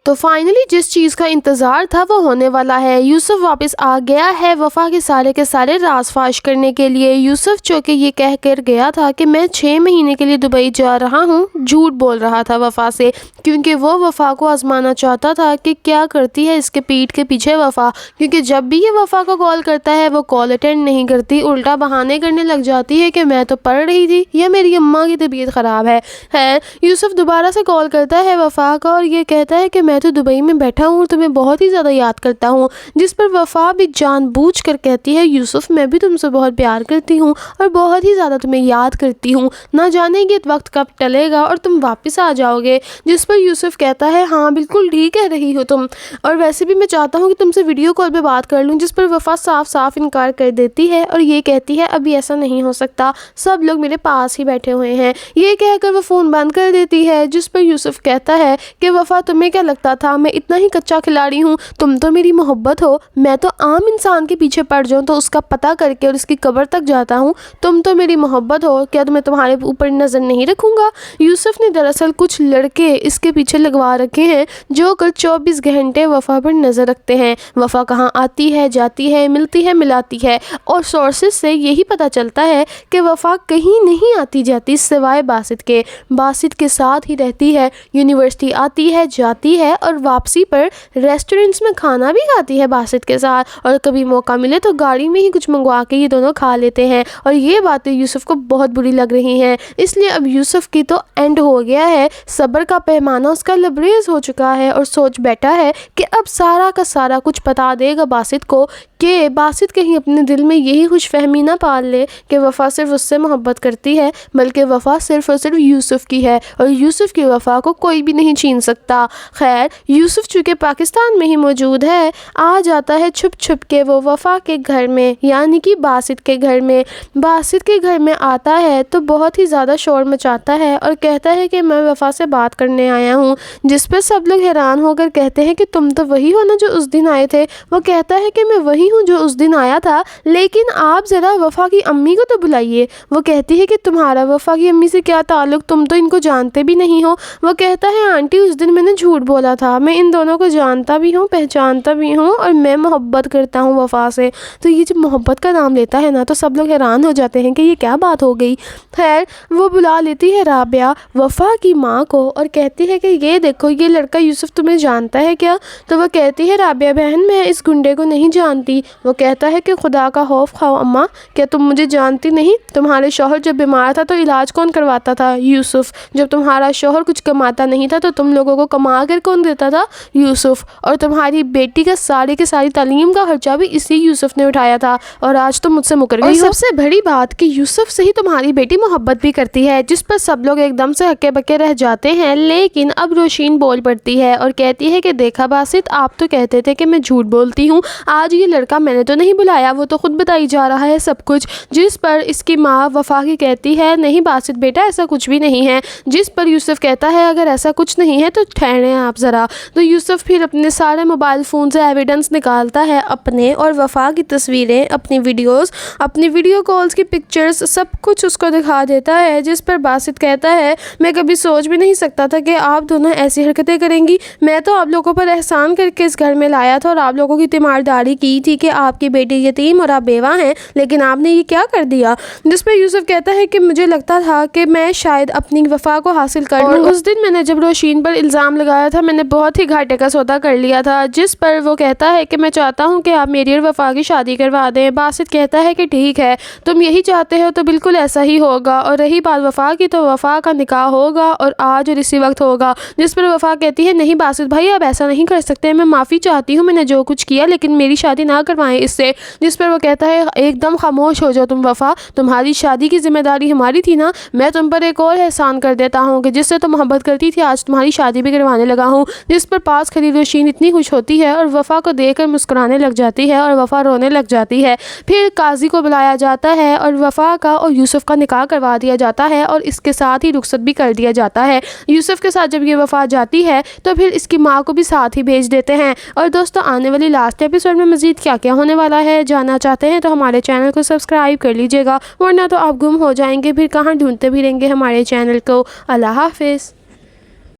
तो फाइनली जिस चीज़ का इंतज़ार था वो होने वाला है। यूसुफ वापस आ गया है वफ़ा के सारे राज फाश करने के लिए। यूसुफ जो कि ये कह कर गया था कि मैं 6 महीने के लिए दुबई जा रहा हूँ, झूठ बोल रहा था वफ़ा से, क्योंकि वो वफ़ा को आजमाना चाहता था कि क्या करती है इसके पीठ के पीछे वफ़ा। क्योंकि जब भी ये वफ़ा को कॉल करता है वो कॉल अटेंड नहीं करती, उल्टा बहाने करने लग जाती है कि मैं तो पढ़ रही थी या मेरी अम्मा की तबीयत ख़राब है। खैर यूसुफ दोबारा से कॉल करता है वफ़ा को और ये कहता है कि मैं तो दुबई में बैठा हूँ, तुम्हें बहुत ही ज़्यादा याद करता हूँ। जिस पर वफ़ा भी जानबूझ कर कहती है यूसुफ मैं भी तुमसे बहुत प्यार करती हूँ और बहुत ही ज़्यादा तुम्हें याद करती हूँ, ना जाने कि वक्त कब टलेगा और तुम वापस आ जाओगे। जिस पर यूसुफ कहता है हाँ बिल्कुल ठीक कह रही हो तुम, और वैसे भी मैं चाहता हूँ कि तुमसे वीडियो कॉल पे बात कर लूँ। जिस पर वफ़ा साफ साफ इनकार कर देती है और ये कहती है अभी ऐसा नहीं हो सकता, सब लोग मेरे पास ही बैठे हुए हैं। ये कहकर वो फ़ोन बंद कर देती है। जिस पर यूसुफ कहता है कि वफ़ा तुम्हें क्या लगता था मैं इतना ही कच्चा खिलाड़ी हूँ, तुम तो मेरी मोहब्बत हो, मैं तो आम इंसान के पीछे पड़ जाऊँ तो उसका पता करके और उसकी कब्र तक जाता हूँ, तुम तो मेरी मोहब्बत हो, क्या तुम्हें तुम्हारे ऊपर नज़र नहीं रखूँगा। यूसुफ ने दरअसल कुछ लड़के इसके पीछे लगवा रखे हैं जो कल 24 घंटे वफ़ा पर नज़र रखते हैं। वफ़ा कहाँ आती है जाती है, मिलती है मिलाती है, और सोर्सेज से यही पता चलता है कि वफ़ा कहीं नहीं आती जाती सिवाय बासित के साथ ही रहती है। यूनिवर्सिटी आती है जाती है और वापसी पर रेस्टोरेंट्स में खाना भी खाती है बासित के साथ, और कभी मौका मिले तो गाड़ी में ही कुछ मंगवा के ये दोनों खा लेते हैं। और ये बातें यूसुफ को बहुत बुरी लग रही हैं, इसलिए अब यूसुफ की तो एंड हो गया है, सब्र का पैमाना उसका लबरेज हो चुका है और सोच बैठा है कि अब सारा का सारा कुछ बता देगा बासित को, कि बासित कहीं अपने दिल में यही खुशफहमी ना पाल ले कि वफ़ा सिर्फ उससे मोहब्बत करती है, बल्कि वफ़ा सिर्फ और सिर्फ यूसुफ की है और यूसुफ की वफ़ा को कोई भी नहीं छीन सकता। खैर यूसुफ चूँकि पाकिस्तान में ही मौजूद है, आ जाता है छुप छुप के वो वफ़ा के घर में, यानी कि बासित के घर में। बासित के घर में आता है तो बहुत ही ज़्यादा शोर मचाता है और कहता है कि मैं वफ़ा से बात करने आया हूँ। जिस पर सब लोग हैरान होकर कहते हैं कि तुम तो वही हो ना जो उस दिन आए थे। वो कहता है कि मैं वही हूँ जो उस दिन आया था, लेकिन आप ज़रा वफ़ा की अम्मी को तो बुलाइए। वो कहती है कि तुम्हारा वफ़ा की अम्मी से क्या ताल्लुक़, तुम तो इनको जानते भी नहीं हो। वो कहता है आंटी उस दिन मैंने झूठ बोला था, मैं इन दोनों को जानता भी हूँ पहचानता भी हूँ और मैं मोहब्बत करता हूँ वफ़ा से। तो ये जब मोहब्बत का नाम लेता है ना तो सब लोग हैरान हो जाते हैं कि ये क्या बात हो गई। खैर वो बुला लेती है राबिया वफ़ा की माँ को और कहती है कि ये देखो ये लड़का यूसुफ तुम्हें जानता है क्या। तो वो कहती है राबिया बहन मैं इस गुंडे को नहीं जानती। वो कहता है कि खुदा का खौफ खाओ अम्मा, क्या तुम मुझे जानती नहीं? तुम्हारे शौहर जब बीमार था तो इलाज कौन करवाता था? यूसुफ। जब तुम्हारा शौहर कुछ कमाता नहीं था तो तुम लोगों को कमा कर कौन देता था? यूसुफ। और तुम्हारी बेटी का सारी की सारी तालीम का खर्चा भी इसी यूसुफ ने उठाया था, और आज तुम मुझसे मुकर गई हो। सबसे बड़ी बात कि यूसुफ से ही तुम्हारी बेटी मोहब्बत भी करती है। जिस पर सब लोग एकदम से हक्के बक्के रह जाते हैं, लेकिन अब रोशीन बोल पड़ती है और कहती है कि देखा बासित आप तो कहते थे कि मैं झूठ बोलती हूँ, आज ये लड़का मैंने तो नहीं बुलाया, वो तो खुद बताई जा रहा है सब कुछ। जिस पर इसकी माँ वफ़ा की कहती है नहीं बासित बेटा ऐसा कुछ भी नहीं है। जिस पर यूसुफ कहता है अगर ऐसा कुछ नहीं है तो ठहरें आप ज़रा। तो यूसुफ फिर अपने सारे मोबाइल फ़ोन से एविडेंस निकालता है अपने और वफ़ा की तस्वीरें, अपनी वीडियोस, अपनी वीडियो कॉल्स की पिक्चर्स, सब कुछ उसको दिखा देता है। जिस पर बासित कहता है मैं कभी सोच भी नहीं सकता था कि आप दोनों ऐसी हरकतें करेंगी। मैं तो आप लोगों पर एहसान करके इस घर में लाया था और आप लोगों की तीमारदारी की थी कि आपकी बेटी यतीम और आप बेवा हैं, लेकिन आपने ये क्या कर दिया। जिस पर यूसुफ कहता है कि मुझे लगता था कि मैं शायद अपनी वफ़ा को हासिल कर लूँ। उस दिन मैंने जब रोशीन पर इल्ज़ाम लगाया था मैंने बहुत ही घाटे का सौदा कर लिया था। जिस पर वो कहता है कि मैं चाहता हूँ कि आप मेरी और वफ़ा की शादी करवा दें। बासित कहता है कि ठीक है तुम यही चाहते हो तो बिल्कुल ऐसा ही होगा, और रही बात वफ़ा की तो वफ़ा का निकाह होगा और आज और इसी वक्त होगा। जिस पर वफ़ा कहती है नहीं बासित भाई आप ऐसा नहीं कर सकते, मैं माफ़ी चाहती हूँ मैंने जो कुछ किया, लेकिन मेरी शादी ना करवाएं इससे। जिस पर वो कहता है एकदम खामोश हो जाओ तुम वफ़ा, तुम्हारी शादी की जिम्मेदारी हमारी थी ना। मैं तुम पर एक और एहसान कर देता हूँ कि जिससे तुम मोहब्बत करती थी आज तुम्हारी शादी भी करवाने लगा हूँ। जिस पर पास खड़ी रोशीन इतनी खुश होती है और वफ़ा को देखकर मुस्कुराने लग जाती है और वफ़ा रोने लग जाती है। फिर काजी को बुलाया जाता है और वफ़ा का और यूसुफ का निकाह करवा दिया जाता है और इसके साथ ही रुखसत भी कर दिया जाता है। यूसुफ के साथ जब ये वफ़ा जाती है तो फिर इसकी माँ को भी साथ ही भेज देते हैं। और दोस्तों आने वाली लास्ट एपिसोड में मज़ीद क्या क्या होने वाला है जानना चाहते हैं तो हमारे चैनल को सब्सक्राइब कर लीजिएगा, वरना तो आप गुम हो जाएंगे, फिर कहाँ ढूंढते भी रहेंगे हमारे चैनल को। अल्लाह हाफिज़।